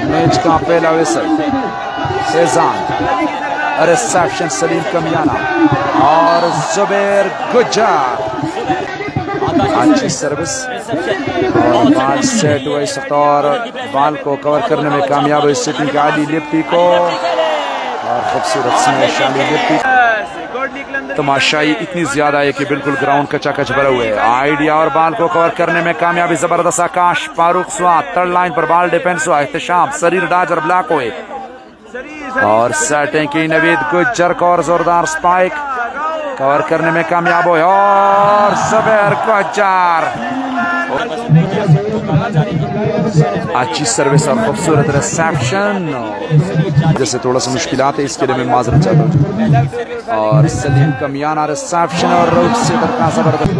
Match का पहला whistle Faizan reception Salim Kamiana और जुबैर गुज्जर अच्छी सर्विस और बाल सेट हुआ इस वक्त और बाल को कवर करने में कामयाब हुई सिटिंग आली लिप्टी को और खूबसूरत स्मैश आली लिप्टी। तमाशाई इतनी ज्यादा है कि बिल्कुल ग्राउंड कचाकच भरा हुआ है। आइडिया और बाल को कवर करने में कामयाबी जबरदस्त। आकाश फारूक स्वाद थर्ड लाइन पर बाल डिफेंस हुआ। एहतशाम शरीर डाज और ब्लॉक हुए और सेटिंग की नवीद गुज्जर को और जोरदार स्पाइक कवर करने में कामयाब हुए और जुबैर गुज्जर अच्छी सर्विस और खूबसूरत रिसेप्शन। जैसे थोड़ा सा मुश्किलात है इसके लिए मैं माजरत चाहता हूँ। और सलीम कमियाना रिसेप्शन और रूप से का जबरदस्त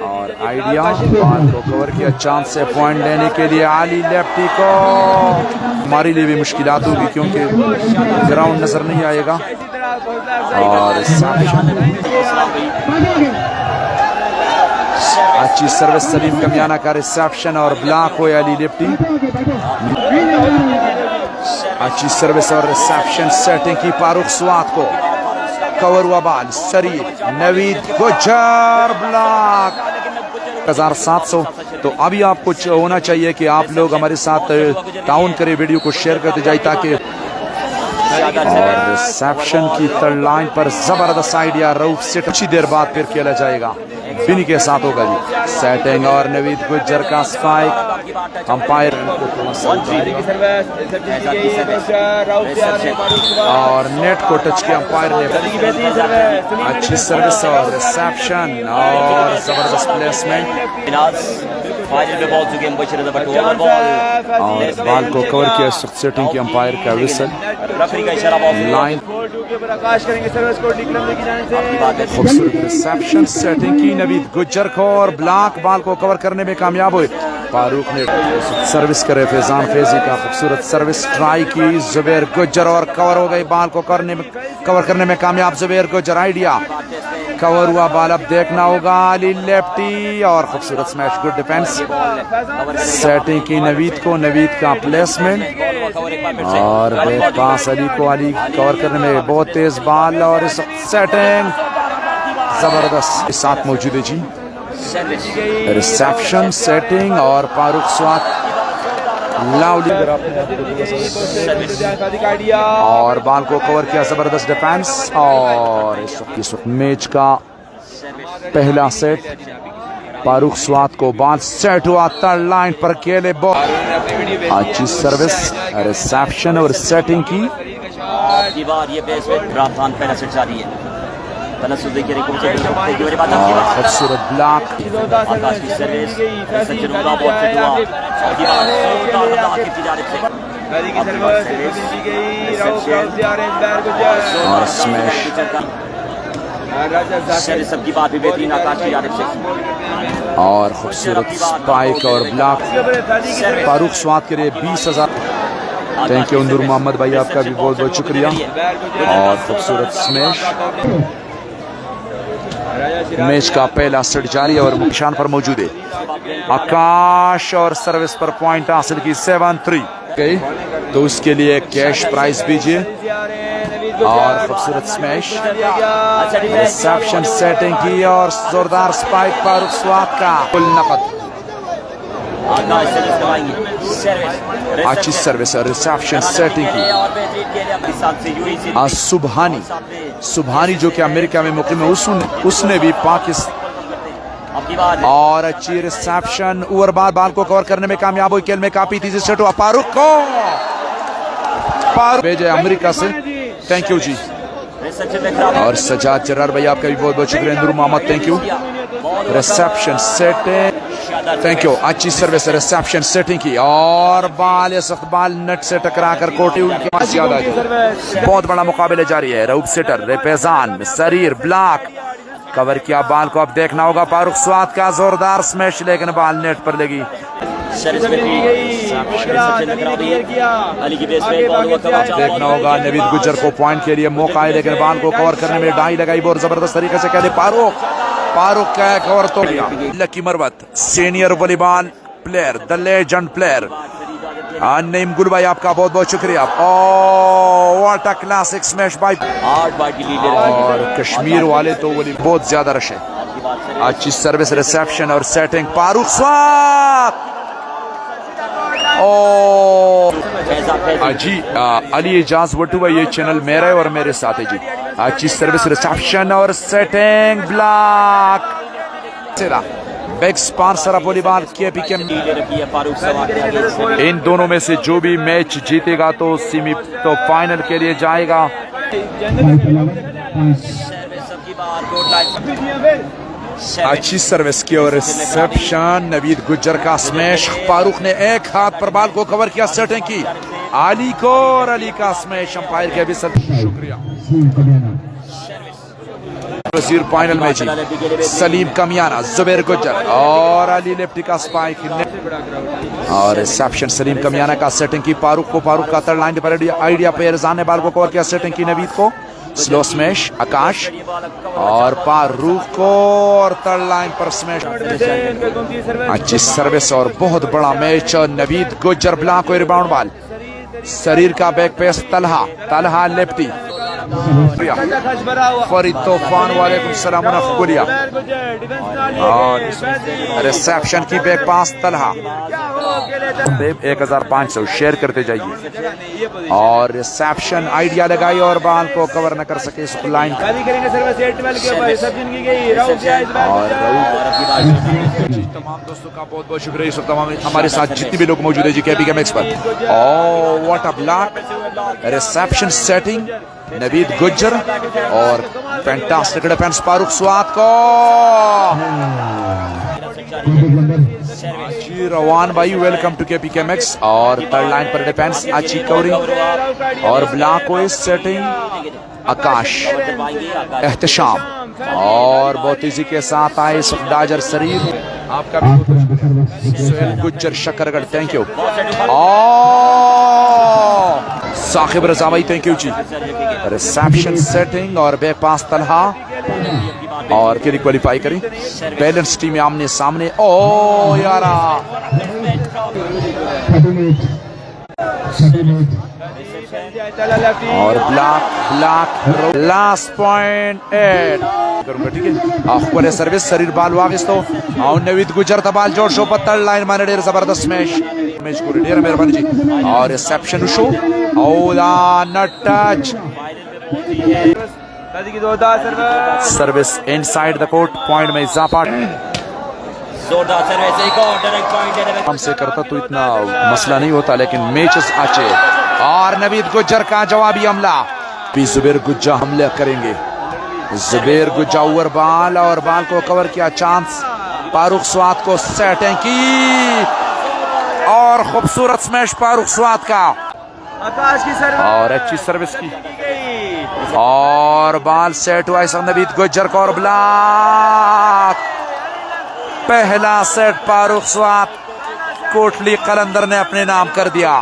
और आइडिया बाल को कवर किया। चांस से पॉइंट लेने के लिए आली लेफ्टी को हमारे लिए भी मुश्किलात होगी क्योंकि ग्राउंड नजर नहीं आएगा। और अच्छी सर्विस सलीम कमियाना का रिसेप्शन और ब्लॉक हुए अली लेफ्टी। अच्छी सर्विस और रिसेप्शन सेटिंग की फारूक स्वाद को कवर हुआ बाल शरीर नवीद गुज्जर ब्लॉक 1700। तो अभी आपको होना चाहिए कि आप लोग हमारे साथ टाउन करें, वीडियो को शेयर करते जाए ताकि। और रिसेप्शन की थर्ड लाइन पर जबरदस्त आइडिया रऊफ से अच्छी देर बाद फिर खेला जाएगा। बिनी के साथ होगा जी सेटिंग और नवीद गुज्जर का स्पाइक अंपायर और नेट को टच किया अंपायर ने। अच्छी सर्विस और रिसेप्शन और जबरदस्त प्लेसमेंट और बाल को कवर किया। सेटिंग की अंपायर का विसल लाइन खूबसूरत रिसेप्शन सेटिंग की नवीद गुज्जर को और ब्लॉक बाल को कवर करने में कामयाब हुए। फारूक ने सर्विस करे फैजान फैजी का खूबसूरत सर्विस ट्राई की। जुबैर गुज्जर और कवर हो गई बाल को कवर करने में कामयाब जुबैर गुज्जर। आइडिया कवर हुआ बाल अब देखना होगा अली लेफ्टी और खूबसूरत स्मैश गुड डिफेंस सेटिंग की नवीद को। नवीद का प्लेसमेंट और पास अली को अली कवर करने में बहुत तेज बाल और सेटिंग जबरदस्त के साथ मौजूद है जी रिसेप्शन सेटिंग और फारूक स्वाद लाउली और बाल को कवर किया जबरदस्त डिफेंस। और इस वक्त मैच का पहला सेट फारूक स्वाद को बाल सेट हुआ थर्ड लाइन पर केले बॉल। अच्छी सर्विस रिसेप्शन और सेटिंग की खूबसूरत ब्लॉक और स्मैश सबकी बात भी बेहतरीन आकाश की जानिब से और खूबसूरत स्पाइक और ब्लॉक फारूक स्वाद के लिए 20,000। थैंक यू नूर मोहम्मद भाई, आपका भी बहुत बहुत शुक्रिया। और खूबसूरत स्मैश मैच का पहला सेट जारी और निशान पर मौजूद है आकाश और सर्विस पर पॉइंट हासिल की 7-3। तो उसके लिए कैश प्राइज दीजिए और खूबसूरत स्मैश रिसेप्शन सेटिंग की और जोरदार स्पाइक फारूक स्वाद का कुल नकद। अच्छी सर्विस और रिसेप्शन सेटिंग की। सुबहानी जो कि अमेरिका में मुकीम है उसने भी पाकिस्तान और अच्छी रिसेप्शन ओवर बाल को कवर करने में कामयाब हुई। खेल में काफी तेजी से फारूक को भेजे अमेरिका से। थैंक यू जी। और सजाद जरार भाई आपका भी बहुत बहुत शुक्रिया। Noor Mohammad thank you. Reception setting thank you. अच्छी सर्विस रिसेप्शन सेटिंग की और बाल इस वक्त बाल नट से टकरा कर कोटी उनके पास याद आ गई। बहुत बड़ा मुकाबला जारी है। रऊफ सेटर रेपेजान शरीर ब्लॉक कवर किया बाल को अब देखना होगा फारूक स्वाद का जोरदार स्मैश लेकिन बाल नेट पर लगी। देखना होगा नवीद गुज्जर को पॉइंट के लिए मौका है लेकिन बाल को कवर करने में डाई लगाई बहुत जबरदस्त तरीके से। कहते फारूक का कवर तो Lakki Marwat senior volleyball player, the legend player Naeem Gul भाई, आपका बहुत बहुत शुक्रिया। What a classic smash by. और कश्मीर वाले तो बोली बहुत ज्यादा रश है। अच्छी सर्विस, रिसेप्शन और सेटिंग। फारूक स्वात जी अली एजाज वटू भाई, ये चैनल मेरा है और मेरे साथ है जी। अच्छी सर्विस, रिसेप्शन और setting. Block big sponsor of volleyball KPK। इन दोनों में से जो भी मैच जीतेगा तो सेमी तो फाइनल के लिए जाएगा। अच्छी सर्विस की और रिसेप्शन। नवीद गुज्जर का स्मैश। फारूक ने एक हाथ पर बाल को कवर किया, सेटिंग की अली को, और अली का स्मैश अंपायर के भी शुक्रिया। वजीर फाइनल में जी सलीम कमियाना, जुबैर गुज्जर और अली लेफ्टी का स्पाइक। और रिसेप्शन सलीम कमियाना का, सेटिंग की फारूक को, फारूक का थर्ड लाइन पर आइडिया पे रिजान ने बाल को कवर किया, सेटिंग की नवीद को, स्लो स्मैश आकाश और फारूक को, और थर्ड लाइन पर स्मैश। अच्छी सर्विस और बहुत बड़ा मैच। नवीद गुज्जर ब्लॉक को, रिबाउंड बाल शरीर का back pace. Talha lefty Farid तूफान, वालेकुम सलाम मुनफकुलिया। और रिसेप्शन की बैक पास तलहा 1500 शेयर करते जाइए। और रिसेप्शन आइडिया लगाई और बाल को कवर न कर सके इस लाइन। और तमाम दोस्तों का बहुत बहुत शुक्रिया। इस वक्त तमाम हमारे साथ जितने भी लोग मौजूद है जी KPK मैक्स पर। Oh what a block, reception, setting Naveed Gujjar और फैंटास्टिक डिफेंस फारूक स्वात को। जी रवान भाई, वेलकम टू KPK मैक्स। और थर्ड लाइन पर डिफेंस, अच्छी कवरिंग और ब्लॉक को सेटिंग आकाश, एहतशाम और बहुत तेजी के साथ आए डाजर शरीर। आपका भी सुहेल गुज्जर शकरगढ़, थैंक यू। साकिब रजा भाई, थैंक यू जी। रिसेप्शन, सेटिंग और बैक पास तलहा और के लिए क्वालिफाई करें। बैलेंस टीम में आमने सामने। ओ यारा और ब्लॉक लास्ट पॉइंट 8 करूंगा, ठीक है। अखबार सर्विस शरीर बाल वागिस तो और नवीद गुजर तबाल जोर शो पत्तल लाइन माने डेर जबरदस्त मैच को डेर मेहरबानी जी। और reception show OLA nut touch service inside the court, point में इजाफा। हमसे करता तो इतना मसला नहीं होता, लेकिन मैचेस अच्छे। और नवीद गुज्जर का जवाबी हमला भी, जुबैर गुज्जा हमले करेंगे। जुबैर गुज्जा ओवर बाल और बाल को कवर किया, चांस फारूक स्वात को, सेटिंग की और खूबसूरत स्मैश फारूक स्वात का। और अच्छी सर्विस की और बाल सेट हुआ नवीद गुज्जर को और ब्लॉक। पहला सेट फारूक स्वात कोटली कलंदर ने अपने नाम कर दिया।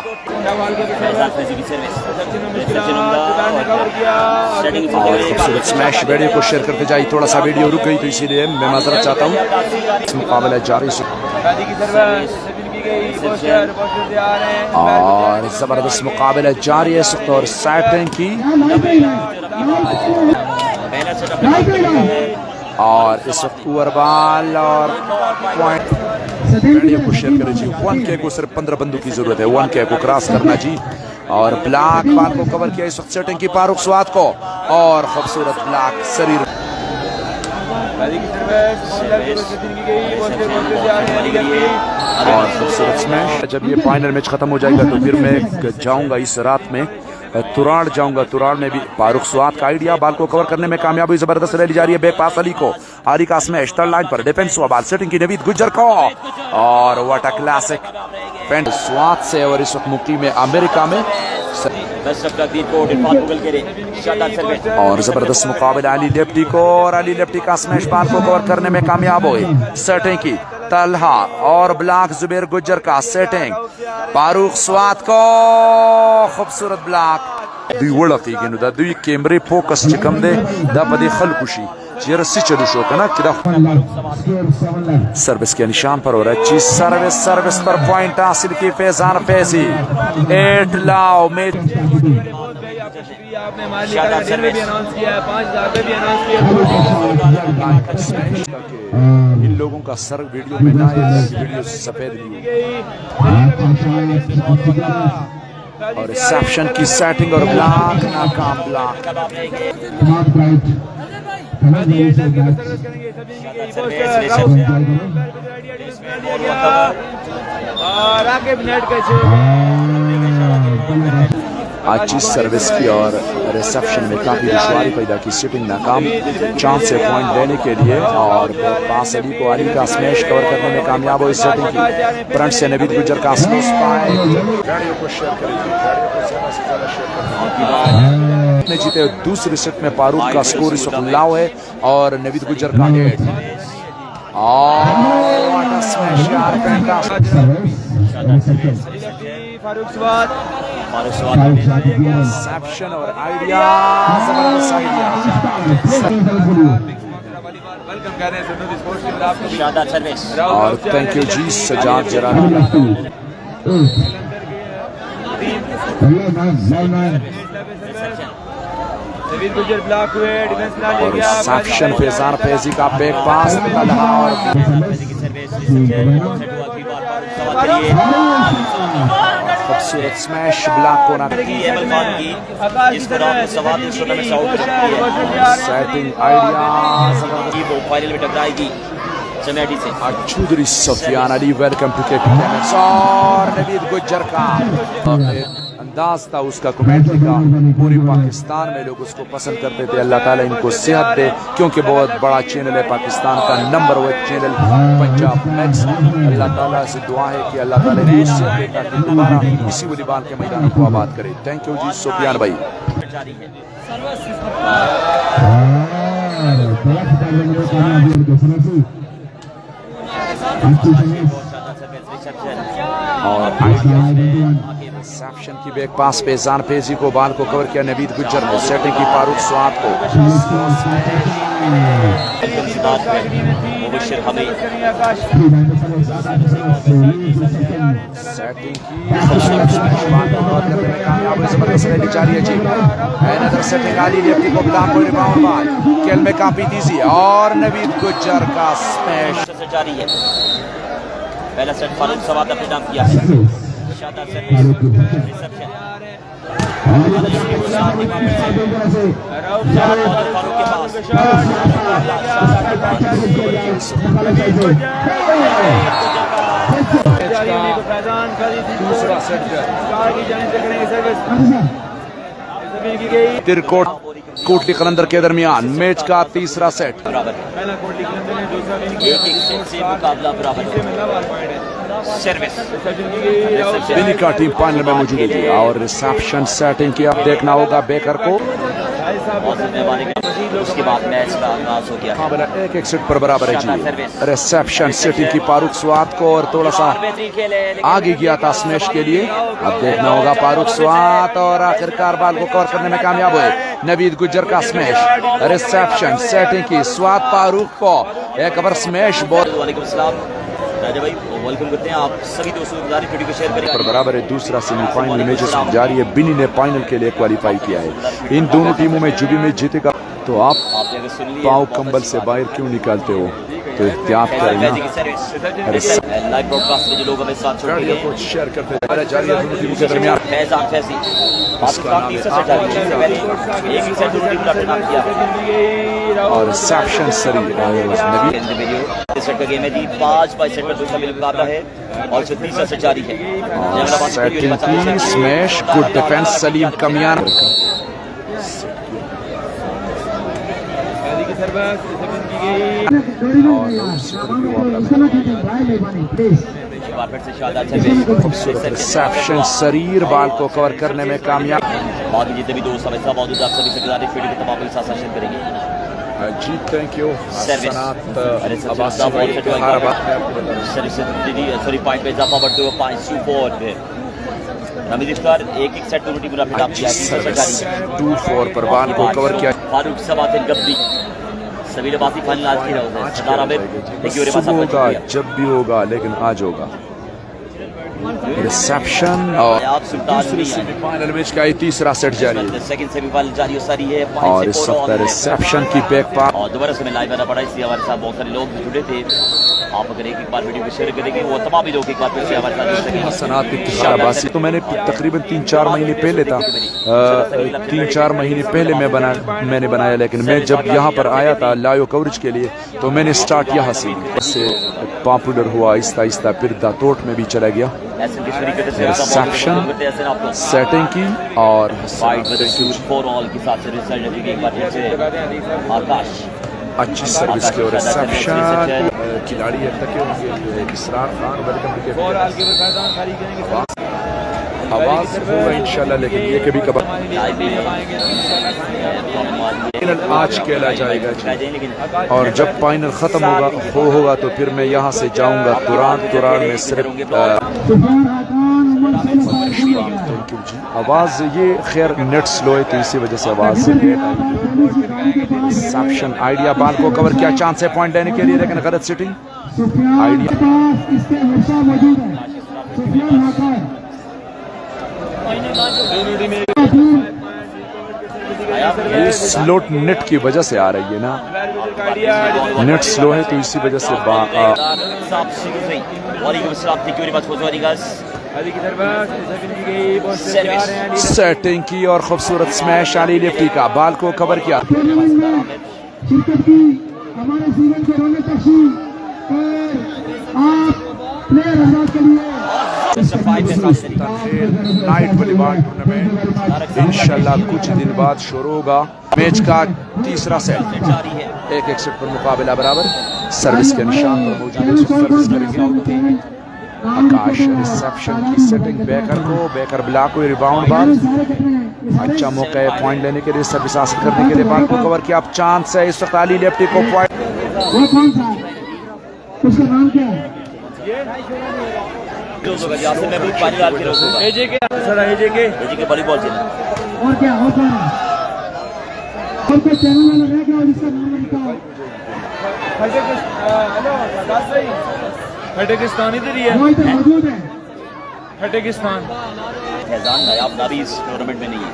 खूबसूरत स्मैश। वीडियो को शेयर करते जाइए, थोड़ा सा वीडियो रुक गई तो इसीलिए मैं माजरत चाहता हूँ। मुकाबला जारी और जबरदस्त मुकाबला जारी है और सेटिंग की और इस वक्त ओवर बाल और पॉइंट। वीडियो को शेयर करें जी। 1K को सिर्फ 15 बंदों की जरूरत है, 1K को क्रॉस करना जी। और ब्लॉक बाल को कवर किया इस वक्त सेटिंग की फारूक स्वात को और खूबसूरत ब्लॉक शरीर। और खूबसूरत स्मैश। जब ये फाइनल मैच खत्म हो जाएगा तो फिर मैं जाऊंगा इस रात में तुराड़ जाऊंगा। तुराड़ में भी फारूक स्वात का आइडिया बाल को कवर करने में कामयाबी जबरदस्त रैली जारी है। बैक पास अली को, अली का स्मैश थर्ड लाइन पर डिफेंस हुआ बाल, सेटिंग की नवीद गुज्जर को और what a classic paint Swat से। और इस वक्त मुक्ति में अमेरिका में और जबरदस्त मुकाबला अली लेफ्टी को और अली लेफ्टी का स्मैश बाल को कवर करने में कामयाब हुए। सेटिंग की तलहा और ब्लॉक जुबैर गुज्जर का, सेटिंग फारूक स्वात को खूबसूरत ब्लॉक। दुई वड़की गिनु दा दुई कैमरे फोकस चिकम दे दा पदे खलकुशी जर्सी चलू शो का ना किदा सर्विस के निशान पर और अच्छी सर्विस पर पॉइंट हासिल की फैजान फैजी 8 लाव में आपने मालिक भी अनाउंस किया है 5000 पे भी अनाउंस किया है। इन लोगों का सर वीडियो में ना है, वीडियो सफेद और रिसेप्शन की सेटिंग और ब्लॉक नाकाम ब्लॉक अच्छी सर्विस की और रिसेप्शन में काफ़ी दुश्वारी पैदा की, सिटिंग नाकाम, चांस से पॉइंट लेने के लिए और पास अली को अली का स्मैश कवर करने में कामयाब हो इस सेटिंग की। फ्रंट से नवीद गुजर का ने जीते दूसरे सेट में फारूक का स्कोर इस वक्त लाव है और नवीद गुजर का 8 फारूक स्वाद रिसेप्शन और आइडिया जबरदस्त आइडिया वेलकम कर रहे हैं स्पोर्ट्स टीम आपको शानदार सर्विस और थैंक यू जी सजाद जरा नवीद गुजर ब्लॉक हुए डिफेंस ना ले गया रिसेप्शन फैजान फैजी का बैक पास निकला और खूबसूरत स्मैश ब्लॉक को ना सेटिंग आइडिया वो फाइनल में टकराएगी चमेटी से। Chaudhry Sufiyan Ali welcome to KP और नवीद गुजर का अंदाज था उसका कमेंट्री का, पूरी पाकिस्तान में लोग उसको पसंद करते थे। अल्लाह ताला इनको सेहत दे क्योंकि बहुत बड़ा चैनल है, पाकिस्तान का नंबर 1 चैनल पंजाब मैक्स। अल्लाह ताला से दुआ है कि अल्लाह ताला इनको सेहत दे ताकि दोबारा इसी वलीबॉल के मैदान को आबाद करे। थैंक यू जी सफियान भाई। और रिसेप्शन की बैक पास पे जान फेजी को बाल को कवर किया नवीद गुजर ने, सेटिंग की फारूक स्वाद को सेटिंग की सेटिंग आली लेफ्टी को ब्लॉक को रिबाउंड बाल खेल में काफी दीजिए और नवीद गुजर का स्मैश जारी है। पहला सेट फारूक सवाद अपने नाम किया है। शानदार सर्विस रिसेप्शन फारूक के पास दूसरा सेट तिरकोट कोटली कलंदर के दरमियान मैच का तीसरा सेट। बिनिका टीम फाइनल में मौजूद है और रिसेप्शन सेटिंग की अब देखना होगा बेकर को। उसके बाद मैच का आगाज हो गया। हाँ बोला एक सेट पर बराबर है जी। रिसेप्शन सेटिंग की फारूक स्वाद को और थोड़ा सा आगे गया था स्मैश के लिए। अब देखना होगा फारूक स्वाद और आखिरकार बाल को कवर करने में कामयाब हुए नवीद गुजर का स्मैश। रिसेप्शन सेटिंग की स्वाद फारूक को एक ओवर स्मैश बॉल राजा भाई वेलकम करते हैं आप सभी दोस्तों वीडियो को शेयर करें। पर बराबर है दूसरा सेमीफाइनल मैच जारी है। बिनी ने फाइनल के लिए क्वालिफाई किया है। इन दोनों टीमों में जो भी मैच जीतेगा तो आप पाँव कंबल से बाहर क्यों निकालते हो, तो एहतियात करें ना। लाइव ब्रॉडकास्ट में जो लोग हमें साथ छोड़ रहे हैं शेयर करते हैं जारी है दोनों टीमों के दरमियान। फैजान फैजी पाकिस्तान तीसरा सेट जारी है। एक ही सेट दोनों टीम का अपना किया और रिसेप्शन सरी इस सेट का गेम है जी 5-5 सेट में दूसरा मुकाबला है और जो तीसरा सेट जारी है। सेटिंग की स्मैश गुड डिफेंस सलीम कमियान खूबसूरत रिसेप्शन शरीर बाल को कवर करने में कामयाब। बाकी जितने भी दोस्त हमें मौजूद आप सभी से गुजारिश वीडियो को तमाम के साथ शेयर करेंगे जी। थैंक यू सॉरी पॉइंट पे इजाफा बढ़ते हुए 5-4 रमीज इफ्तार एक सेट दोनों टीम ने 2-4 पर बाल को कवर किया। फारूक सवाद गब्बी सभी बाकी फाइनल आज की रहो है Sardar Aamir thank you very much सुबह आपका होगा शुक्रिया जब भी होगा, लेकिन आज होगा रिसेप्शन। और आप सुल्तान भी हैं फाइनल मैच का ये तीसरा सेट जारी है सेकंड सेमीफाइनल जारी हो सारी है और इस वक्त रिसेप्शन की बैक पास और दोबारा से मैं लाइव आना पड़ा, इसलिए हमारे साथ बहुत सारे लोग जुड़े थे। आप अगर एक बार वीडियो को शेयर करेंगे वो तमाम ही लोग एक बार फिर से हमारे साथ जुड़ सकेंगे। सनात इत्तिखाबासी तो मैंने तकरीबन 3-4 महीने पहले था, 3-4 महीने पहले मैंने बनाया, लेकिन मैं जब यहाँ पर आया था लाइव कवरेज के लिए तो मैंने स्टार्ट यहाँ से पॉपुलर हुआ आहिस्ता आहिस्ता, फिर दातोट में भी चला गया। रिसेप्शन सेटिंग की और आकाश अच्छी सर्विस की और रिसेप्शन खिलाड़ी इसरार खान वेलकम के आवाज होगा इंशाल्लाह, लेकिन ये कभी कभार आज खेला जाएगा जी। और जब फाइनल खत्म होगा तो फिर मैं यहाँ से जाऊंगा तुरान में सिर्फ थैंक यू जी। आवाज ये खैर नेट स्लो है तो इसी वजह से आवाज रिसेप्शन आइडिया बाल को कवर किया, चांस है पॉइंट लेने के लिए, लेकिन गलत सिटिंग आइडिया ये स्लो नेट की वजह से आ रही है ना, नेट स्लो है तो इसी वजह से सेटिंग की और खूबसूरत स्मैश आली लिफ्टी का बाल को कवर किया। नाइट वॉलीबॉल टूर्नामेंट इंशाल्लाह कुछ दिन बाद शुरू होगा। मैच का तीसरा सेट एक सेट पर मुकाबला बराबर, सर्विस के निशान पर मौजूद है, सर्विस करेंगे आकाश। रिसेप्शन की सेटिंग बेकर ब्लॉक हुई, रिबाउंड बाल अच्छा मौका है पॉइंट लेने के लिए, सर्विस हासिल करने के लिए बाल को कवर किया। अब चांस है इस वक्त अली लेफ्टी को पॉइंट, उसका नाम क्या है? वॉलीबॉल चैनल और क्या और कौन है? और कोई चैनल वाला है क्या जिसका नाम बताओ? फटेकिस्तान इधर ही है, वो इधर मौजूद है। फटेकिस्तान फैजान नायाब नाबी इस टूर्नामेंट में नहीं है।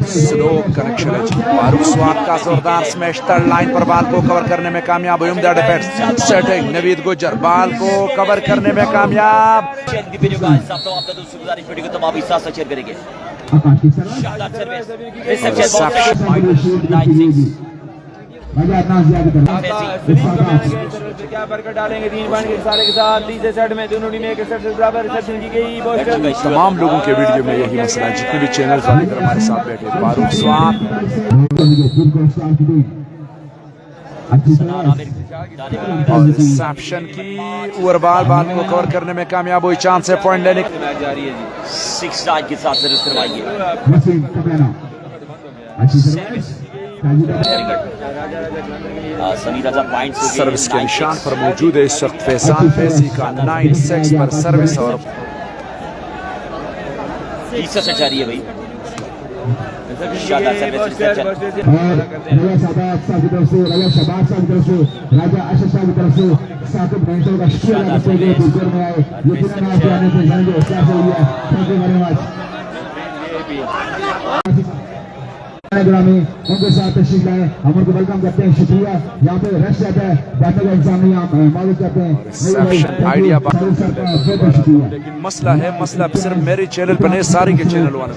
स्लो कनेक्शन है जी। फारूक स्वाद का जोरदार स्मैश थर्ड लाइन पर बाल को कवर करने में कामयाब। उम्दा डिफेंस सेटिंग नवीद गुजर बाल को कवर करने में कामयाब। क्या बरकत डालेंगे 3 पॉइंट के सारे के साथ तीसरे सेट में दोनों टीमें एक सेट से बराबर रिसेप्शन की गई। तमाम लोगों के वीडियो में यही मसला है, जितने भी चैनल वाले हमारे साथ बैठे। फारूक स्वाद और रिसेप्शन की ओवर बाल को कवर करने में कामयाब हुई, चांस है पॉइंट लेने जारी है जी। 6 लाइन के साथ सर्विस करवाएंगे। सर्विस के निशान पर मौजूद है इस वक्त फैजान फैजी का 9-6 पर सर्विस और तीसरा सेट जारी है भाई। शानदार सर्विस उनके साथ तशरीफ लाए, हम उनको वेलकम करते हैं, शुक्रिया। यहाँ पे रेस्ट रहता है, बैठने का एग्जाम नहीं आप मालूम करते हैं। आइडिया लेकिन मसला सिर्फ मेरे चैनल पर नहीं, सारे के चैनल वाले।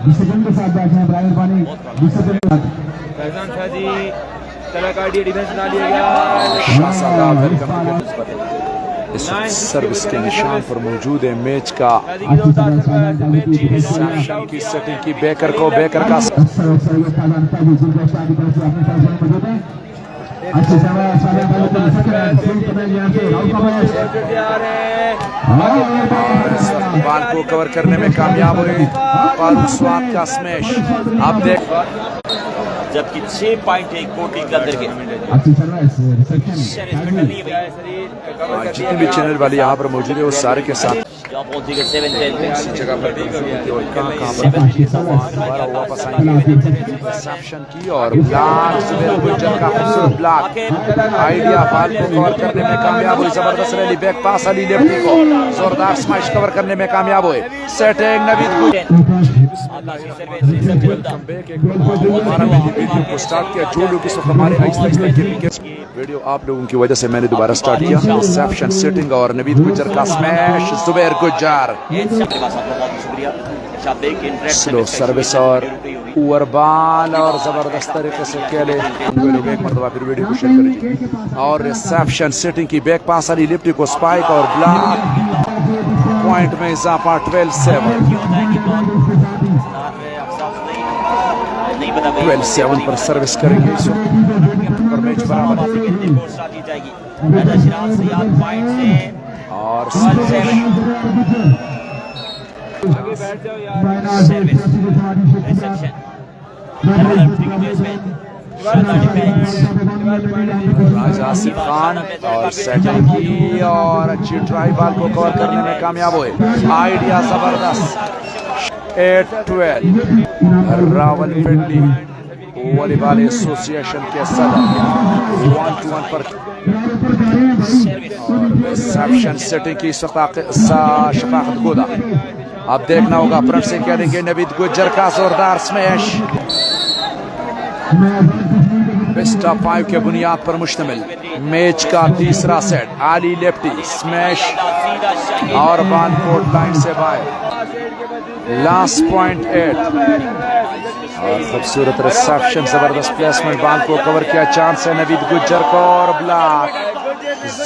डिसिप्लिन के साथ बैठे हैं, ड्राइवर पानी डिसिप्लिन के साथ। फैजान शाजी तलाकाटी डिफेंस बना लिया गया। इस सर्विस के निशान पर मौजूद है मैच का रिसेप्शन की सेटिंग की बेकर का अच्छी समय सारे वाले को सक रहा है सुन कर यहां से राउंड का मैच आ रहे हैं बॉल को कवर करने में कामयाब हुए फारूक स्वाद का स्मैश। अब देख जबकि 6 पॉइंट है कोर्ट के अंदर के। अच्छी सर्विस रिसेप्शन जितने भी चैनल वाले यहाँ पर मौजूद है वो सारे के साथ इसी जगह पर कहाँ दोबारा वापस आएंगे रिसेप्शन की और ब्लॉक जुबैर गुज्जर का खूबसूरत ब्लॉक आइडिया बॉल को कवर करने में कामयाब हुई। जबरदस्त रैली बैक पास अली लेफ्टी को जोरदार स्मैश कवर करने में कामयाब हुए। सेटिंग नवीद वीडियो को स्टार्ट किया जो लोग इस वक्त हमारे वीडियो आप लोगों की वजह से मैंने दोबारा स्टार्ट किया। रिसेप्शन सेटिंग और नवीद गुज्जर का smash Zubair Gujjar slow service और ओवर बॉल और जबरदस्त तरीके से खेले लोग एक मरतबा फिर वीडियो को शेयर करेंगे। और रिसेप्शन सेटिंग की बैक पास अली लिफ्टी को स्पाइक और ब्लॉक पॉइंट में इजाफा 12-7 पर सर्विस करेंगे इस वक्त और मैच बराबर और आगे बैठ जाओ राजा आसिफ खान और सेटिंग की और अच्छी ट्राई बॉल को कवर करने में कामयाब हुए। आइडिया जबरदस्त 8-12 रावलपिंडी वॉलीबॉल एसोसिएशन के सदर 1-1 पर रिसेप्शन सेटिंग की शफाकत गोदा। अब देखना होगा फ्रंट से क्या देंगे नवीद गुज्जर का जोरदार स्मैश। बेस्ट ऑफ 5 के बुनियाद पर मुश्तमिल मैच का तीसरा सेट आली लेफ्टी स्मैश और बॉल कोर्ट लाइन से बाहर लास्ट पॉइंट 8 और खूबसूरत रिसेप्शन जबरदस्त प्लेसमेंट बॉल को कवर किया चांस है नवीद गुज्जर को और ब्लॉक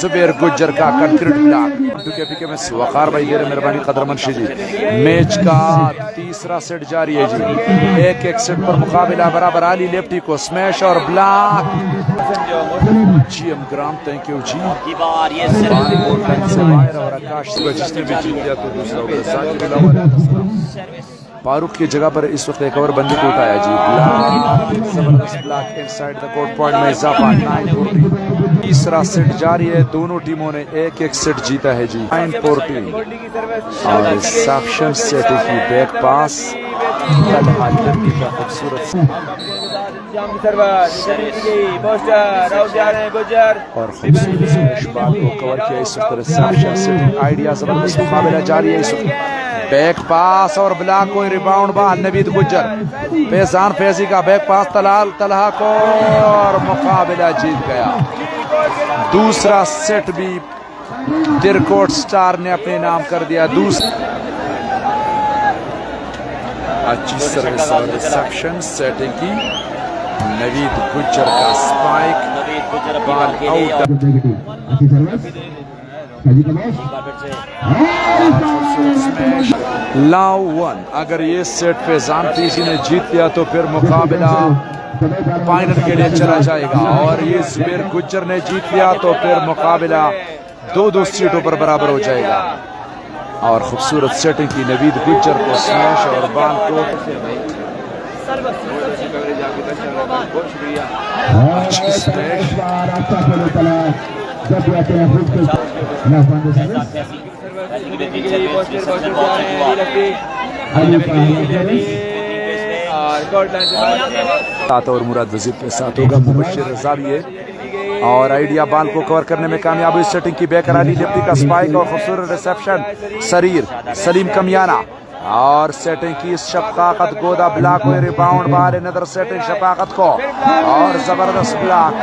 जुबैर गुज्जर का कंक्रीट ब्लॉक में वकार भाई दे रहे मेहरबानी कदरमन जी। मैच का तीसरा सेट जारी है जी। एक सेट पर मुकाबला बराबर आली लेफ्टी को स्मैश और ब्लॉक GM ग्राम थैंक यू जी। और आकाश जिसने भी जीत लिया तो दूसरा फारूक की जगह पर इस वक्त एक और बंदी को उठाया जी। ब्लॉक जबरदस्त block inside the court point में इजाफा 9-14। तीसरा सेट जारी है दोनों टीमों ने एक सेट जीता है जी 9-14 और रिसेप्शन सेटिंग की बैक पास का खूबसूरत और खूबसूरत बॉल को कवर किया इस वक्त रिसेप्शन सेटिंग आइडिया जबरदस्त मुकाबला जारी है इस वक्त। बैक पास और ब्लॉक को रिबाउंड बॉल नवीद गुज्जर फैजान फैजी का बैक पास तलाल तलहा को और मुकाबला जीत गया। दूसरा सेट भी तिरकोट स्टार ने अपने नाम कर दिया। अच्छी सर्विस और रिसेप्शन सेटिंग की नवीद गुज्जर का स्पाइक बॉल आउट लाउ 1। अगर ये सेट फैजान फैजी ने जीत लिया तो फिर मुकाबला फाइनल के लिए चला जाएगा और ये जुबैर गुज्जर ने जीत लिया तो फिर मुकाबला 2-2 सीटों पर बराबर हो जाएगा। और खूबसूरत सेटिंग की नवीद गुज्जर को स्मैश और बॉल को अच्छी स्मैश और मुराद वजीर के साथ होगा मुबशिर रजा भी है और आइडिया बॉल को कवर करने में कामयाब हुई। सेटिंग की बैक अली लेफ्टी का स्पाइक और खूबसूरत रिसेप्शन सरीर सलीम कमियाना और सेटिंग की शफाकत गोदा ब्लॉक को रिबाउंड बाहर नजर सेटिंग शफाकत को और जबरदस्त ब्लॉक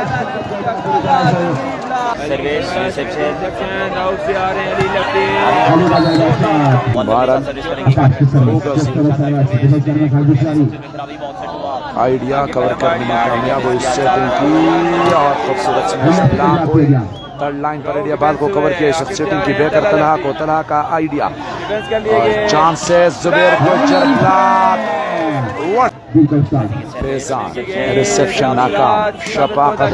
आइडिया कवर करने में कामयाब हुई सेटिंग की और खूबसूरत ब्लॉक हुई। थर्ड लाइन पर आइडिया बॉल को कवर किया सेटिंग की बेहतर तलहा का आइडिया और chances Zubair Gujjar block Faizan reception नाकाम, शफाकत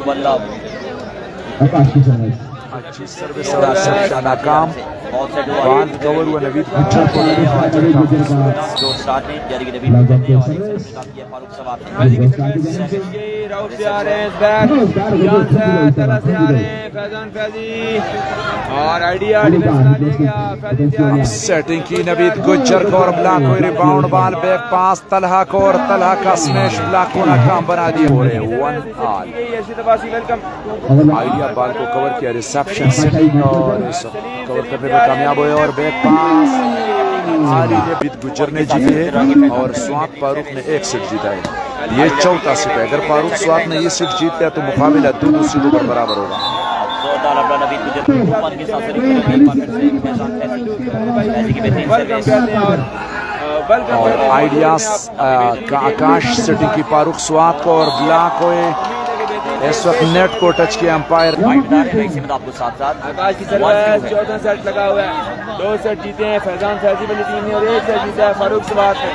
बोला। आकाश की सर्विस अच्छी सर्विस और रिसेप्शन नाकाम। बाल कवर हुआ नवीद गुज्जर को जो स्टार्ट ने यानी कि नवीन लगभग ने और एक सर्विस सर्विस किया फारूक सवाब ने। राउफ से आ रहे हैं इस बैक जान से तला से आ रहे हैं फैजान फैजी और आइडिया डिफेंस करा लेगा फैजी से आ रहे हैं। सेटिंग की नवीद गुज्जर को और ब्लॉक हुई रिबाउंड बाल बैक पास तलहा को और तलहा का स्मैश ब्लॉक को नाकाम बना दिया। हो रहे 1 all. Arshid Abbasi welcome. Idea बाल को कवर किया, रिसेप्शन सेटिंग और कवर करने में कामयाब हुए और बैक पास आली ने बिद गुजर ने जीते और स्वात फारूक ने एक सीट जीता है। ये चौथा सीट है। अगर फारूक स्वात ने ये सीट जीत लिया तो मुकाबला दोनों सीटों पर बराबर होगा। जोरदार अपना नवीन गुजर तूफान के साथ एक बार फिर से फैजान फैजी की बेहतरीन वेलकम सर्विस। कहते हैं और वेलकम और आइडियाज का आकाश सेटिंग की फारूक स्वात को और ब्लॉक हुए। इस वक्त नेट को टच किया अंपायर। आपको साथ साथ आकाश की सर्विस 14 सेट लगा हुआ है। 2 सेट जीते हैं फैजान फैजी वाली टीम ने और 1 सेट जीता है फारूक सवात ने।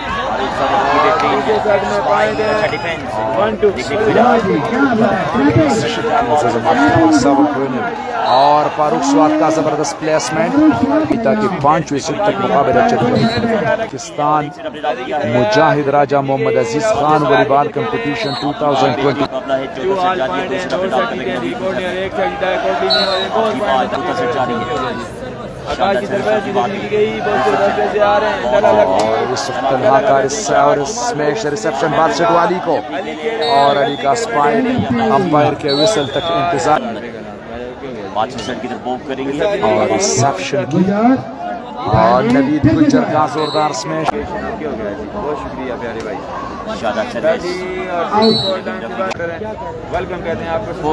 दूसरे सेट में पॉइंट है 1-2 और फारूक स्वात का जबरदस्त प्लेसमेंट ताकि 5वीं सीट तक मुकाबला चल रहा है। पाकिस्तान मुजाहिद राजा मोहम्मद अजीज खान वॉलीबॉल कंपटीशन 2020 आकाश की सर्विस की गई से आ रहे हैं और स्मैश रिसेप्शन बाल सेट वाली को और अली का स्पाइक अंपायर के विसल तक इंतजार 5 सेट की तरफ मूव करेंगे और रिसेप्शन की और नवीद गुज्जर का जोरदार स्मैश। बहुत शुक्रिया प्यारे भाई। शानदार सर्विस। वेलकम कहते हैं आपको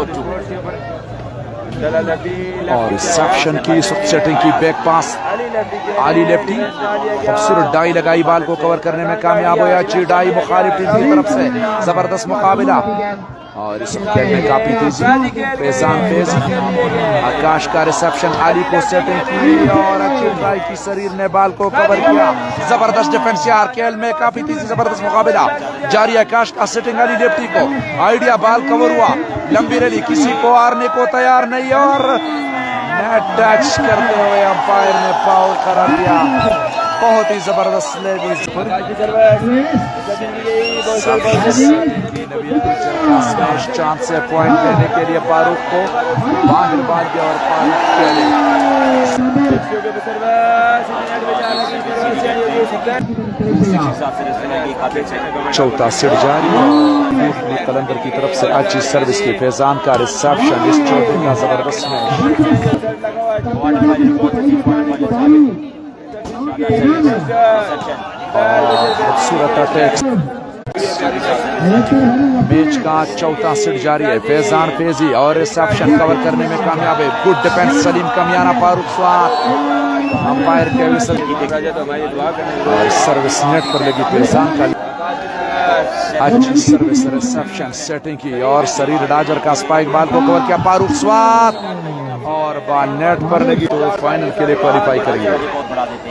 और रिसेप्शन की सेटिंग की बैक पास आली लेफ्टी खूबसूरत डाई लगाई, बाल को कवर करने में कामयाब हुआ। अच्छी डाई मुखालिफ टीम की तरफ से, जबरदस्त मुकाबला और इस खेल में काफी तेजी। फैजान फैजी आकाश का रिसेप्शन आली को सेटिंग की और अच्छी ट्राई की शरीर ने बाल को कवर किया। जबरदस्त डिफेंस यार, खेल में काफी तेजी, जबरदस्त मुकाबला जारी। आकाश का सेटिंग आली लेफ्टी को आइडिया बाल कवर हुआ। लंबी रैली किसी को हारने को तैयार नहीं और नेट टच करते हुए अंपायर ने फाउल करार दिया। बहुत ही जबरदस्त चांस से पॉइंट लेने के लिए फारूक को बाहर बाल दिया और फारूक चौथा सेट जारी। कलंदर की तरफ से अच्छी सर्विस की फैजान का रिसेप्शन इस चौथे का जबरदस्त मैच। खूबसूरत अटैक। मैच का चौथा सेट जारी है। फैजान फैजी और रिसेप्शन कवर करने में कामयाब है। Good defence Salim Kamiana Farooq Swat umpire के विसल और सर्विस नेट पर लगी फैजान का अच्छी सर्विस रिसेप्शन सेटिंग की और शरीर डाजर का स्पाइक बाल को कवर किया फारूक स्वात और बाल नेट पर लगी तो फाइनल के लिए क्वालिफाई करेंगे।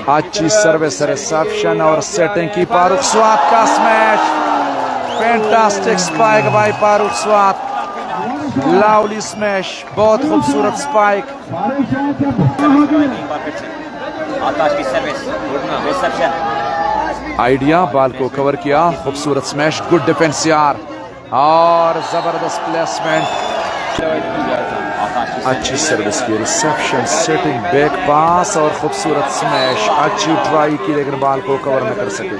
अच्छी सर्विस रिसेप्शन और सेटिंग की फारूक स्वात का smash. Fantastic spike by Farooq Swat, lovely smash, बहुत खूबसूरत स्पाइक। आकाश की सर्विस रिसेप्शन आइडिया बाल को कवर किया, खूबसूरत स्मैश, गुड डिफेंस यार और जबरदस्त प्लेसमेंट। अच्छी सर्विस की रिसेप्शन सेटिंग बैक पास और खूबसूरत स्मैश। अच्छी ट्राई की लेकिन बाल को कवर न कर सके।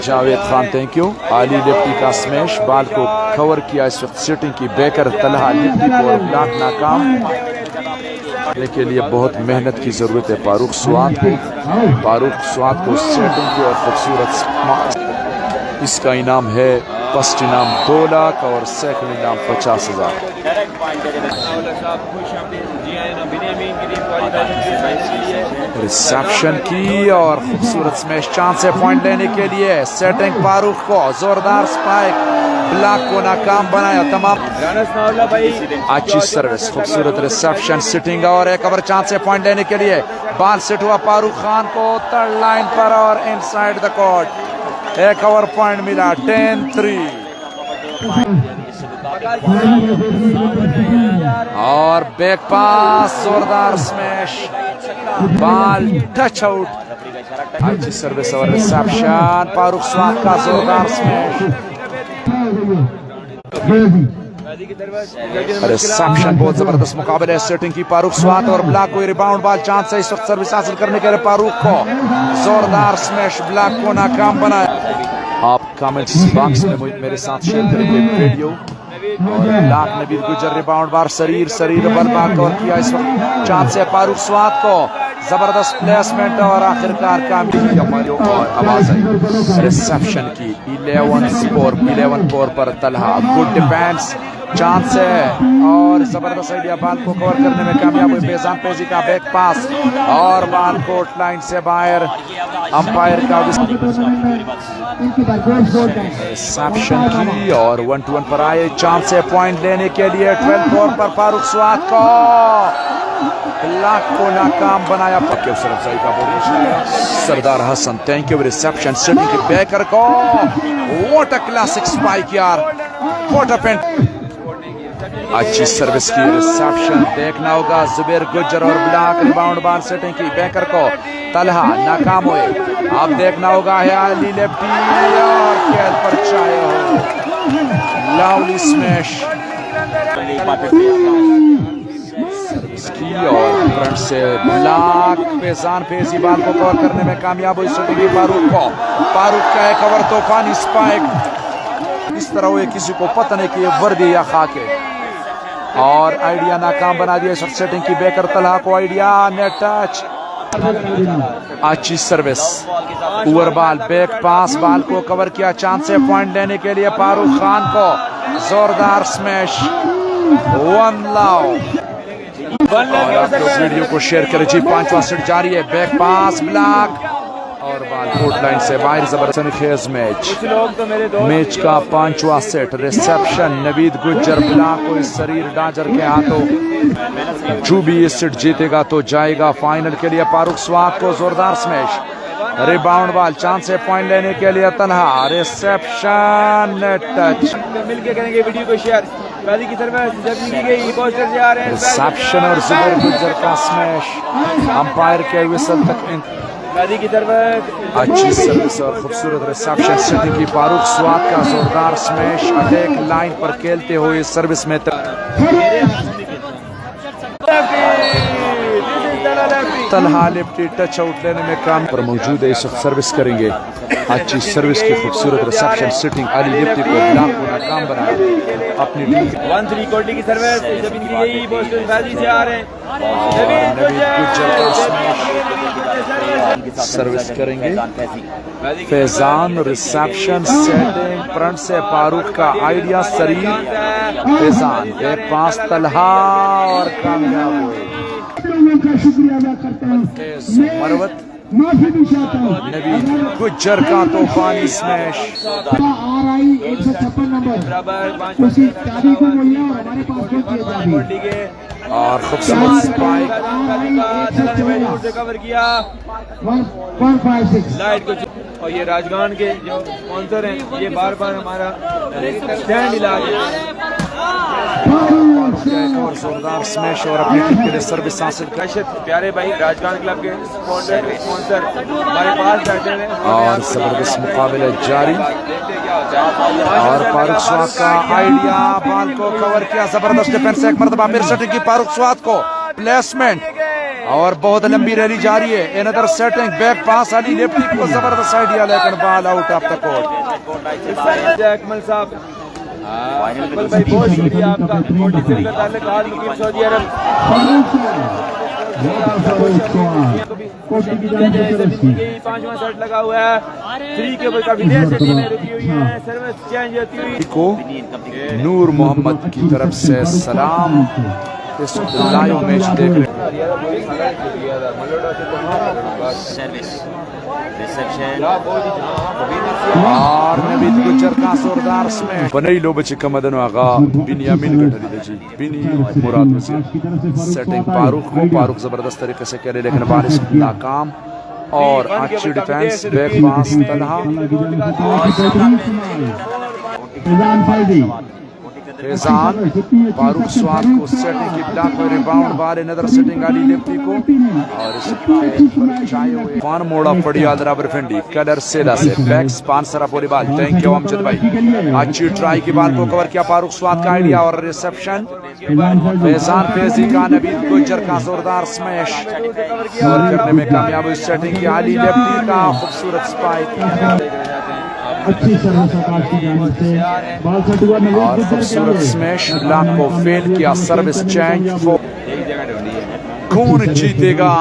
Javed Khan thank you. आली लेफ्टी का स्मैश बाल को कवर किया। इस वक्त सेटिंग की बेकर तलहा लेफ्टी को ब्लॉक नाकाम के लिए बहुत मेहनत की जरूरत है फारूक स्वात को। फारूक स्वात को सेटिंग की और खूबसूरत इसका इनाम है फर्स्ट इनाम 2 लाख और सेकंड इनाम 50,000। रिसेप्शन की और खूबसूरत स्मैश चांस है पॉइंट लेने के लिए। सेटिंग फारूक को जोरदार स्पाइक, ब्लॉक को नाकाम बनाया। तमाम अच्छी सर्विस, खूबसूरत रिसेप्शन, सिटिंग और एक ओवर चांस है पॉइंट लेने के लिए। बॉल सेट हुआ फारूक खान को थर्ड लाइन पर और इनसाइड द कोर्ट। एक ओवर पॉइंट मिला 10-3 और बैक पास, जोरदार स्मैश, बॉल टच आउट। अच्छी सर्विस और रिसेप्शन, फारूक स्वाद का जोरदार स्मैश, रिसेप्शन बहुत जबरदस्त मुकाबले। सेटिंग की फारूक स्वाद और ब्लॉक को रिबाउंड बॉल चांस है इस वक्त सर्विस हासिल करने के लिए। फारूक को जोरदार स्मैश, ब्लॉक को नाकाम बनाया। आप कमेंट्स बॉक्स में मेरे साथ शेयर करेंगे वीडियो। और ब्लॉक नवीद गुजर रिबाउंड बार शरीर बर्बाद कवर किया। इस वक्त चांस है फारूक स्वाद को, जबरदस्त प्लेसमेंट और आखिरकार कामयाबी और आवाज आई। रिसेप्शन की 11 पर तलहा, गुड डिफेंस, चांस है और जबरदस्त आइडिया, बॉल को कवर करने में कामयाब हुई। बेजान पेजी का बैक पास और बॉल कोर्ट लाइन से बाहर। अंपायर का रिसेप्शन की और 1-1 पर आए। चांस है पॉइंट लेने के लिए 12 पर फारूक स्वाद को, ब्लॉक को नाकाम बनाया। पक्के सरफजाई का बोल Sardar Hasan, thank you. Reception city के बैकर को, व्हाट अ क्लासिक स्पाइक यार, व्हाट अ पेंट। अच्छी सर्विस की रिसेप्शन, देखना होगा जुबेर गुज्जर और ब्लॉक रिबाउंड बॉल सेटिंग की बैकर को, तलहा नाकाम हुए। अब देखना होगा अली लेफ्टी और खेल पर चाहे हो लवली स्मैश की और फ्रंट से ब्लॉक पेजान पेजी बॉल को कवर करने में कामयाब हुई शूटिंग फारूक को। फारूक का एक ओवर तूफानी स्पाइक, इस तरह हुए किसी को पता नहीं कि ये वर्दी या खाके, और आइडिया नाकाम बना दिया। सेटिंग की बेकर तलहा को आइडिया, नेट टच, अच्छी सर्विस, ओवर बॉल, बैक पास, बॉल को कवर किया। चांस है पॉइंट लेने के लिए फारूक खान को, जोरदार स्मैश, 1 लव। और आप लोग वीडियो को शेयर करें जी। 5वां सेट जारी है, बैक पास, ब्लॉक और बॉल कोर्ट लाइन से बाहर। जबरदस्त खेज मैच का 5वां set. Reception Naveed Gujjar, block को इस शरीर डांजर के हाथों। जो भी इस सेट जीतेगा तो जाएगा फाइनल के लिए। फारूक स्वाद को जोरदार स्मैश, रिबाउंड बॉल, चांस है पॉइंट लेने के लिए तनहा। रिसेप्शन, नेट टच, मिलके करेंगे वीडियो को शेयर। गाड़ी की तरफ जब की गई पोस्टर जा रहे हैं। रिसेप्शन और जुबेर गुज्जर का स्मैश, अंपायर के विसल तक गाड़ी की तरफ अच्छी सर्विस और खूबसूरत रिसेप्शन। सिटी की फारूक स्वाद का जोरदार स्मैश, अटैक लाइन पर खेलते हुए सर्विस में तलहा लेफ्टी टच आउट लेने में काम पर मौजूद है। इस वक्त सर्विस करेंगे। अच्छी सर्विस की खूबसूरत रिसेप्शन, सिटिंग अली लेफ्टी को ब्लॉक को नाकाम बनाया। अपनी टीम 1-3 कोटी की सर्विस जब इनकी गई बोस्टन बाजी से आ रहे हैं। सर्विस करेंगे फैजान। रिसेप्शन, सेटिंग, फ्रंट से फारूक का आइडिया, शरीर, फैजान, बैक पास, तलहा और कामयाब हुए। शुक्रिया अदा करता हूँ। मरवत माफी भी चाहता हूँ। नवीद गुज्जर का तूफानी स्मैश, RI 156 नंबर उसी चाबी को बोलिए और हमारे पास चाबी और खूबसूरत स्पाइक, कवर किया 156 लाइट को। और ये राजगान के जो स्पॉन्सर हैं, ये बार बार हमारा स्टैंड हिला और जोरदार स्मैश और अपनी टीम के लिए सर्विस हासिल कर। प्यारे भाई राजगान क्लब के स्पॉन्सर हमारे पास बैठे हैं और जबरदस्त मुकाबला जारी। और फारूक स्वाद का आइडिया, बॉल को कवर किया, जबरदस्त डिफेंस, एक मरतबा फिर सेटिंग की फारूक स्वाद को, प्लेसमेंट और बहुत लंबी रैली जारी है। एनदर सेटिंग, बैक पास, अली लेफ्टी को जबरदस्त आइडिया लेकिन ball out of the court. Akmal साहब, भाई बहुत शुक्रिया आपका। 47 का ताल्लुक हाल मुकीम सऊदी अरब। कोटी की जान से सर्विस की पांचवा सेट लगा हुआ है, 3 के ऊपर काफी देर से टीमें रुकी हुई हैं, सर्विस चेंज होती हुई को नूर मोहम्मद की तरफ से सलाम। इस लाइव मैच देख रहे सर्विस रिसेप्शन और नवीद गुजर का जोरदार स्मैश बनई लो बच्चे कमदन आगा बिनियामिन गठरी दजी बिनी मुराद वजीर सेटिंग फारूक जबरदस्त तरीके से करे लेकिन बारिश नाकाम और अच्छी defence back pass Talha Faizan Farooq स्वाद को सेटिंग की ब्लॉक और रिबाउंड बाल नदर सेटिंग आली लेफ्टी को और इस चाहे हुए फान मोड़ा पड़ी आदरा बरफंडी कलर सेला से back sponsor of volleyball. Thank you Amjad भाई। अच्छी ट्राई की बाल को कवर किया फारूक स्वाद का आइडिया और रिसेप्शन फैजान फैजी का नवीद गुजर का जोरदार स्मैश कवर करने में कामयाब हुई सेटिंग की आली लेफ्टी का खूबसूरत स्पाइक अच्छी सर्विस आकाश की जानिब से बॉल सेट हुआ और खूबसूरत स्मैश ब्लॉक को फेल किया। सर्विस चेंज कौन जीतेगा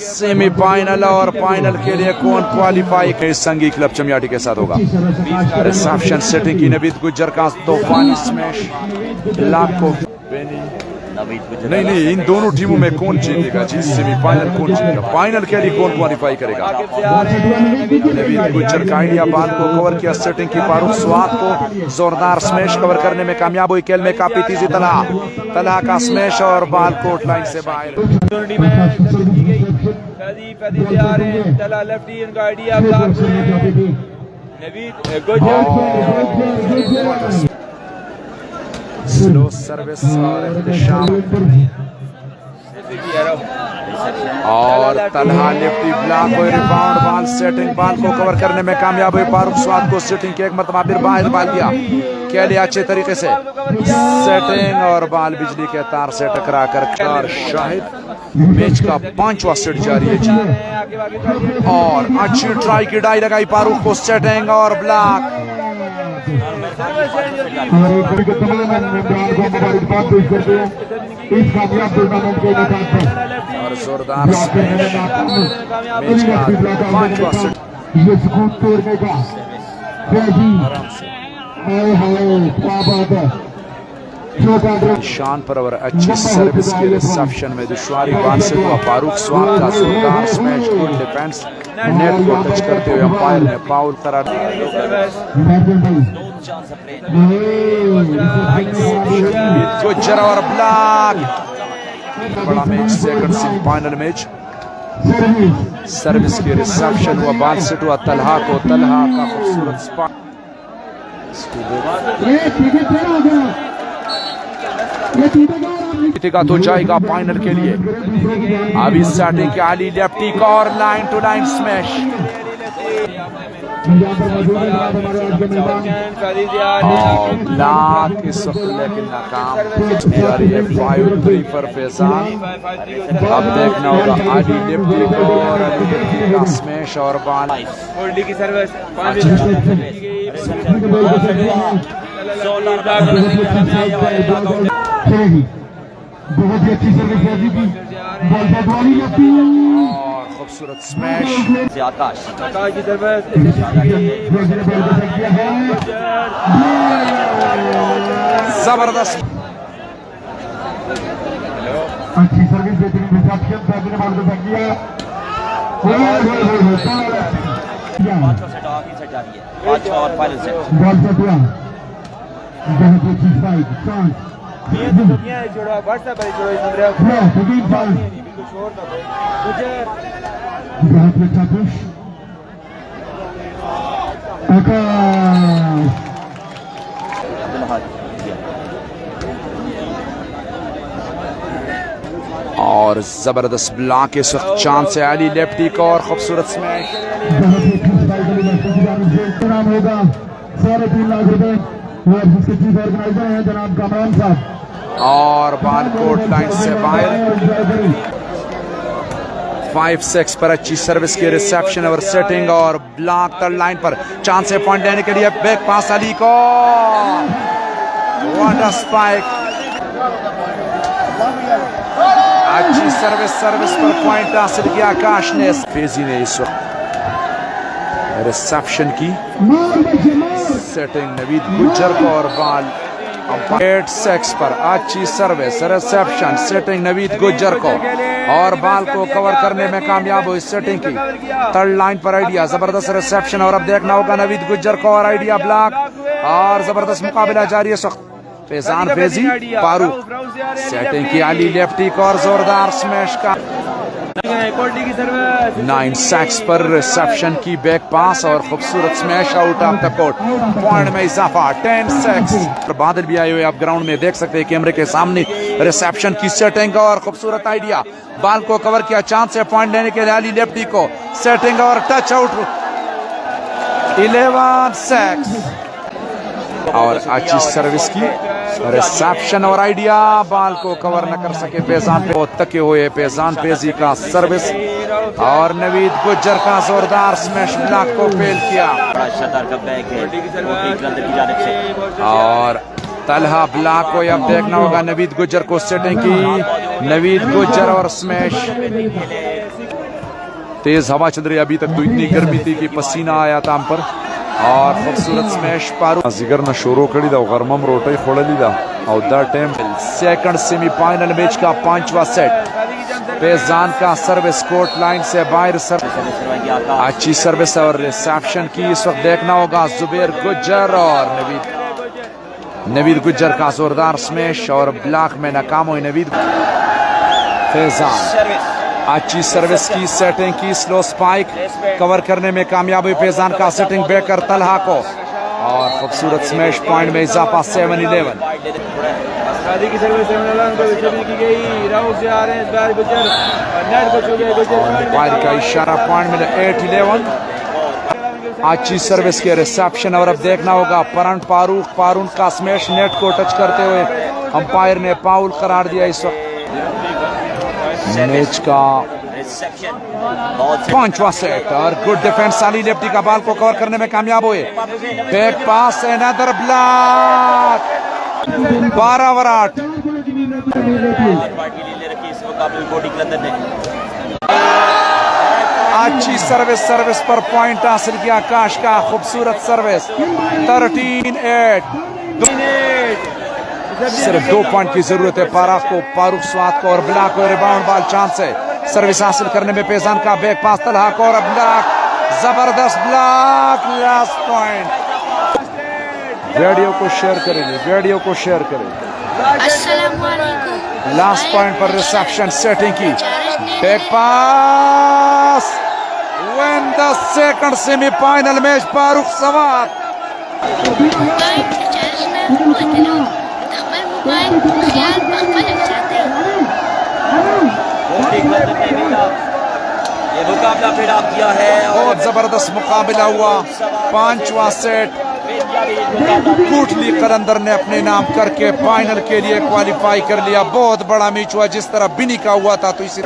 सेमीफाइनल और फाइनल के लिए कौन क्वालिफाई के संगी क्लब चमियाटी के साथ होगा। रिसेप्शन सेटिंग की नवीद गुजर का तूफानी स्मैश ब्लॉक को नहीं इन दोनों टीमों में कौन जीतेगा जी सेमीफाइनल कौन जीतेगा फाइनल के लिए कौन क्वालिफाई करेगा। नवीद गुजर का आइडिया बाल को कवर किया सेटिंग की फारूक स्वाद को जोरदार स्मैश कवर करने में कामयाब हुई। खेल में काफी तेजी तलहा का स्मैश और बाल कोर्ट लाइन से बाहर तला लेफ्टी इनका आइडिया नवीद गुजर स्लो सर्विस और तलहा लिफ्टी ब्लॉक और रिबाउंड बाल सेटिंग बाल को कवर करने में कामयाब हुई। फारूक स्वाद को सेटिंग के एक मरतबा फिर बाहर बाल दिया क्या लिया अच्छे तरीके से सेटिंग और बाल बिजली के तार से टकरा कर शाहिद मैच का 5वां सेट जारी है जी और अच्छी ट्राई की डाई लगाई फारूक को सेटिंग और ब्लॉक और जोरदार मैच का 5वां सेट ये सुकून तोड़ने का शान परवर अच्छी सर्विस की रिसेप्शन में दुश्वारी बात से हुआ फारूक स्वाद का जोरदार स्मैश गुड डिफेंस नेट को टच करते हुए अंपायर ने फाउल करार गुजर और ब्लॉक बड़ा match second semifinal match service की रिसेप्शन हुआ बाल सेट हुआ तलहा को तलहा का खूबसूरत स्पॉट जीतेगा तो जाएगा फाइनल के लिए। अभी सेटिंग के आली लेफ्टी का और line to line smash block इस वक्त लेकिन नाकाम जारी है 5-3 पर फैजान। अब देखना होगा आली लेफ्टी को और आली लेफ्टी का स्मैश और बाल की सर्विस बहुत ही अच्छी सर्विस है जी की और खूबसूरत स्मैश से आकाश की सर्विस जबरदस्त अच्छी सर्विस देती है रिसेप्शन फैजी ने बॉल को फेंक दिया 5वां सेट आखिरी सेट जारी है 5वां और फाइनल सेट बॉल सेट हुआ बहुत ही अच्छी फाइट चांस ये तो दुनिया है छोड़ो व्हाट्सएप पर छोड़ो इस नंबर बिल्कुल शोर ना गुजर बहुत अच्छा पुश आकाश और जबरदस्त ब्लॉक इस वक्त चांस है अली लेफ्टी को और खूबसूरत स्मैश होगा 3.5 लाख रुपए और जिसके चीफ ऑर्गेनाइजर हैं जनाब कामरान साहब और बाल कोर्ट लाइन से बाहर 5-6 पर अच्छी सर्विस की रिसेप्शन और सेटिंग और ब्लॉक थर्ड लाइन पर चांस है पॉइंट लेने के लिए बैक पास अली को व्हाट अ स्पाइक अच्छी सर्विस पर पॉइंट हासिल किया आकाश ने। फेजी ने इस वक्त रिसेप्शन की सेटिंग नवीद गुज्जर को और बॉल 8-6 पर अच्छी service reception setting Naveed Gujjar को और बॉल को कवर करने में कामयाब हुई। सेटिंग की थर्ड लाइन पर आइडिया जबरदस्त रिसेप्शन और अब देखना होगा नवीद गुज्जर को और आइडिया ब्लॉक और जबरदस्त मुकाबला जारी है इस वक्त। फैजान फेजी फारूक सेटिंग की अली लेफ्टी को और जोरदार स्मैश का 9-6 पर रिसेप्शन की बैक पास और खूबसूरत smash out of the court. Point में इजाफा 10-6। बादल भी आए हुए आप ग्राउंड में देख सकते हैं कैमरे के सामने। रिसेप्शन की सेटिंग और खूबसूरत आइडिया बॉल को कवर किया चांस से पॉइंट लेने के लिए अली लेफ्टी को सेटिंग और टच आउट 11-6 और अच्छी सर्विस की रिसेप्शन और आइडिया बॉल को कवर न कर सके फैजान पे तके हुए फैजान फेजी का सर्विस और नवीद गुज्जर का जोरदार स्मैश ब्लॉक को फेल किया और तलहा ब्लॉक को अब देखना होगा नवीद गुज्जर को सेटिंग की नवीद गुज्जर और स्मैश। तेज हवा चल रही अभी तक तो इतनी गर्मी थी कि पसीना आया था हम पर और खूबसूरत स्मैश पारू जिगर न शोरो कड़ी दा गरमम रोटी खोलली दा और the time second semifinal match का 5वां सेट फैजान का सर्विस कोर्ट लाइन से बाहर अच्छी सर्विस और रिसेप्शन की इस वक्त देखना होगा जुबैर गुज्जर और नवीद गुज्जर का जोरदार स्मैश और ब्लॉक में नाकाम हुई नवीद। फैजान अच्छी सर्विस की सेटिंग की स्लो स्पाइक कवर करने में कामयाब हुई फैजान का सेटिंग बैकर तलहा को और खूबसूरत स्मैश पॉइंट में इजाफा 7-11। अंपायर का इशारा पॉइंट मिला 8-11। अच्छी सर्विस के रिसेप्शन और अब देखना होगा परन फारूक का स्मैश नेट को टच करते हुए अंपायर ने फाउल करार दिया। इस वक्त मैच का 5वां सेट और गुड डिफेंस अली लेफ्टी का बॉल को कवर करने में कामयाब हुए। बैक पास अनदर ब्लॉक 12 अच्छी सर्विस पर पॉइंट हासिल किया आकाश का खूबसूरत सर्विस 13-8। सिर्फ 2 पॉइंट की जरूरत है फारूक स्वाद को और ब्लॉक को रिबाउंड बॉल चांस है सर्विस हासिल करने में फैजान का बैक पास तलहा को और ब्लॉक जबरदस्त ब्लॉक लास्ट पॉइंट। वीडियो को शेयर करेंगे लास्ट पॉइंट पर रिसेप्शन सेटिंग की back pass win the second semifinal match Farooq स्वाद ये मुकाबला फिर आप किया है बहुत जबरदस्त मुकाबला हुआ। 5वां सेट कोटली कलंदर ने अपने नाम करके फाइनल के लिए क्वालिफाई कर लिया। बहुत बड़ा मैच हुआ जिस तरह बिनी का हुआ था तो इसी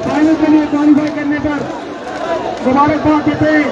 फाइनल के लिए क्वालिफाई करने पर मुबारकबाद देते